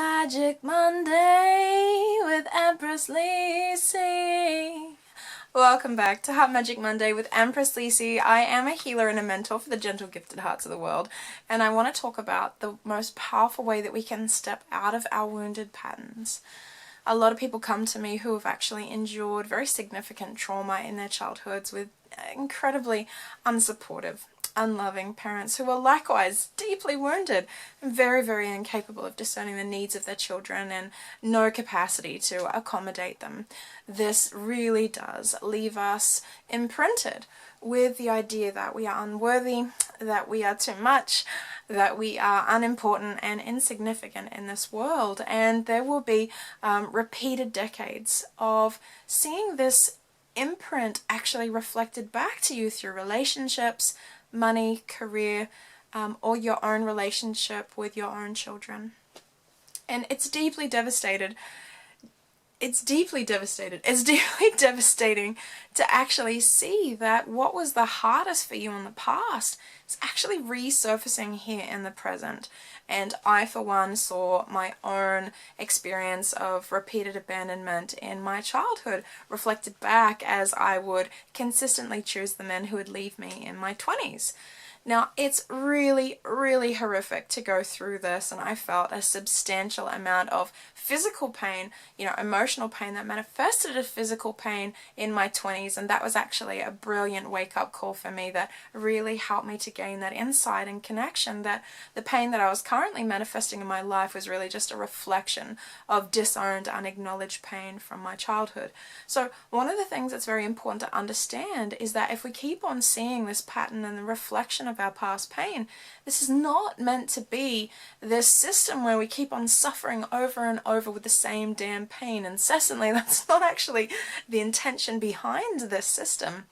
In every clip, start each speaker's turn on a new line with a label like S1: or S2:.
S1: Magic Monday with Empress Lysa. Welcome back to Heart Magic Monday with Empress Lysa. I am a healer and a mentor for the gentle gifted hearts of the world, and I want to talk about the most powerful way that we can step out of our wounded patterns. A lot of people come to me who have actually endured very significant trauma in their childhoods with incredibly unsupportive, unloving parents who were likewise deeply wounded and very, very incapable of discerning the needs of their children and no capacity to accommodate them. This really does leave us imprinted with the idea that we are unworthy, that we are too much, that we are unimportant and insignificant in this world. And there will be repeated decades of seeing this imprint actually reflected back to you through relationships, money, career, or your own relationship with your own children. And it's deeply devastating to actually see that what was the hardest for you in the past is actually resurfacing here in the present. And I, for one, saw my own experience of repeated abandonment in my childhood reflected back as I would consistently choose the men who would leave me in my 20s. Now, it's really, really horrific to go through this, and I felt a substantial amount of physical pain, emotional pain that manifested as physical pain in my 20s, and that was actually a brilliant wake-up call for me that really helped me to gain that insight and connection that the pain that I was currently manifesting in my life was really just a reflection of disowned, unacknowledged pain from my childhood. So one of the things that's very important to understand is that if we keep on seeing this pattern and the reflection of our past pain, this is not meant to be this system where we keep on suffering over and over with the same damn pain incessantly. That's not actually the intention behind this system.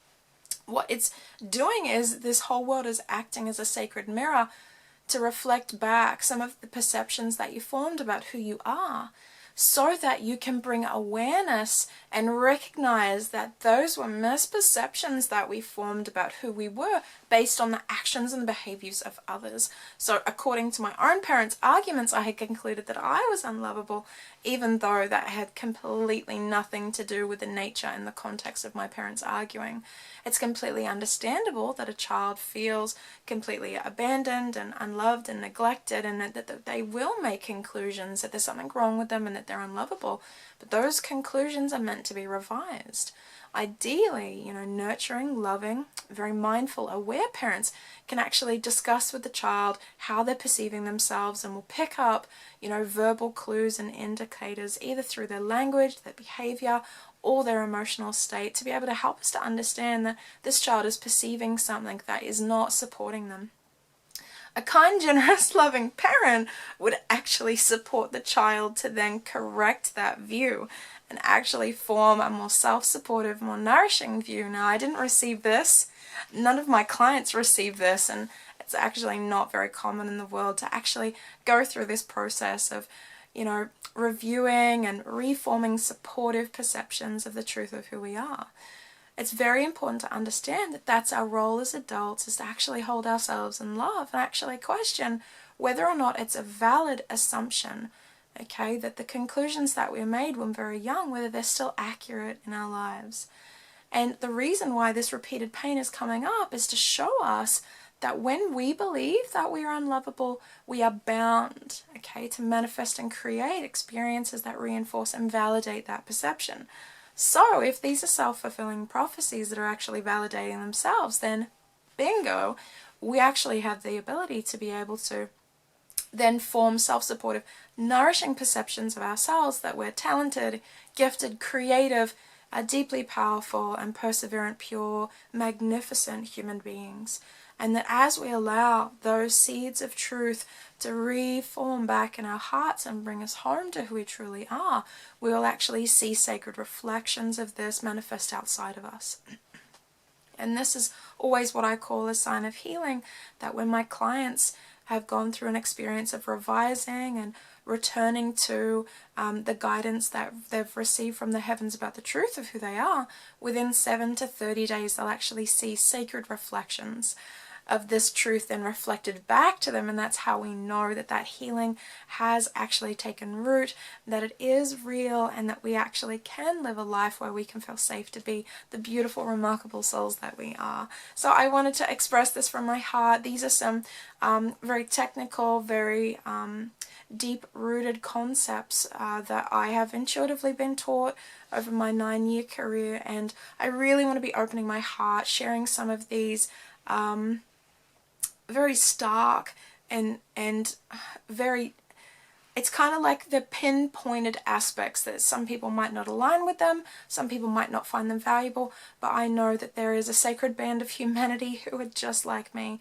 S1: What it's doing is this whole world is acting as a sacred mirror to reflect back some of the perceptions that you formed about who you are, so that you can bring awareness and recognize that those were misperceptions that we formed about who we were based on the actions and behaviors of others. So according to my own parents' arguments, I had concluded that I was unlovable, even though that had completely nothing to do with the nature and the context of my parents arguing. It's completely understandable that a child feels completely abandoned and unloved and neglected, and that they will make conclusions that there's something wrong with them and that they're unlovable. But those conclusions are meant to be revised. Ideally, nurturing, loving, very mindful, aware parents can actually discuss with the child how they're perceiving themselves, and will pick up, verbal clues and indicators either through their language, their behavior, or their emotional state, to be able to help us to understand that this child is perceiving something that is not supporting them. A kind, generous, loving parent would actually support the child to then correct that view and actually form a more self-supportive, more nourishing view. Now, I didn't receive this. None of my clients receive this, and it's actually not very common in the world to actually go through this process of, reviewing and reforming supportive perceptions of the truth of who we are. It's very important to understand that that's our role as adults, is to actually hold ourselves in love and actually question whether or not it's a valid assumption, okay, that the conclusions that we made when very young, whether they're still accurate in our lives. And the reason why this repeated pain is coming up is to show us that when we believe that we are unlovable, we are bound, okay, to manifest and create experiences that reinforce and validate that perception. So if these are self-fulfilling prophecies that are actually validating themselves, then bingo, we actually have the ability to be able to then form self-supportive, nourishing perceptions of ourselves that we're talented, gifted, creative, are deeply powerful and perseverant, pure, magnificent human beings. And that as we allow those seeds of truth to reform back in our hearts and bring us home to who we truly are, we will actually see sacred reflections of this manifest outside of us. And this is always what I call a sign of healing, that when my clients have gone through an experience of revising and returning to the guidance that they've received from the heavens about the truth of who they are, within 7 to 30 days they'll actually see sacred reflections of this truth then reflected back to them, and that's how we know that that healing has actually taken root, that it is real, and that we actually can live a life where we can feel safe to be the beautiful, remarkable souls that we are. So I wanted to express this from my heart. These are some very technical, very deep-rooted concepts that I have intuitively been taught over my 9-year career, and I really want to be opening my heart, sharing some of these very stark and very, it's kind of like the pinpointed aspects that some people might not align with them, some people might not find them valuable, but I know that there is a sacred band of humanity who are just like me,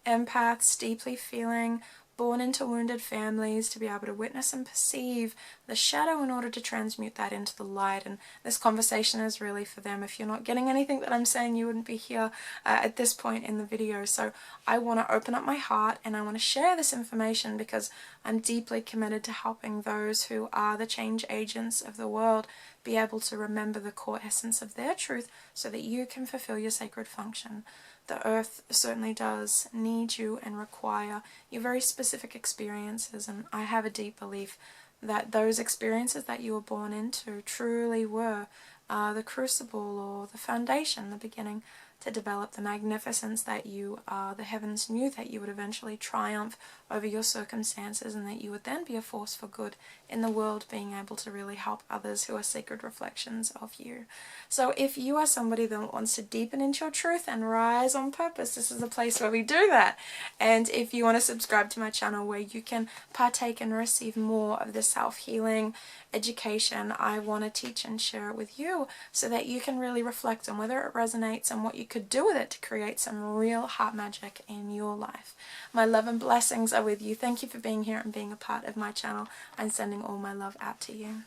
S1: empaths, deeply feeling, born into wounded families, to be able to witness and perceive the shadow in order to transmute that into the light. And this conversation is really for them. If you're not getting anything that I'm saying, you wouldn't be here at this point in the video. So I want to open up my heart and I want to share this information because I'm deeply committed to helping those who are the change agents of the world be able to remember the core essence of their truth so that you can fulfill your sacred function. The earth certainly does need you and require your very specific experiences, and I have a deep belief that those experiences that you were born into truly were the crucible or the foundation, the beginning to develop the magnificence that you are. The heavens knew that you would eventually triumph over your circumstances and that you would then be a force for good in the world, being able to really help others who are sacred reflections of you. So if you are somebody that wants to deepen into your truth and rise on purpose, this is a place where we do that. And if you want to subscribe to my channel where you can partake and receive more of the self-healing education I want to teach and share it with you so that you can really reflect on whether it resonates and what you could do with it to create some real heart magic in your life. My love and blessings are with you. Thank you for being here and being a part of my channel. I'm sending all my love out to you.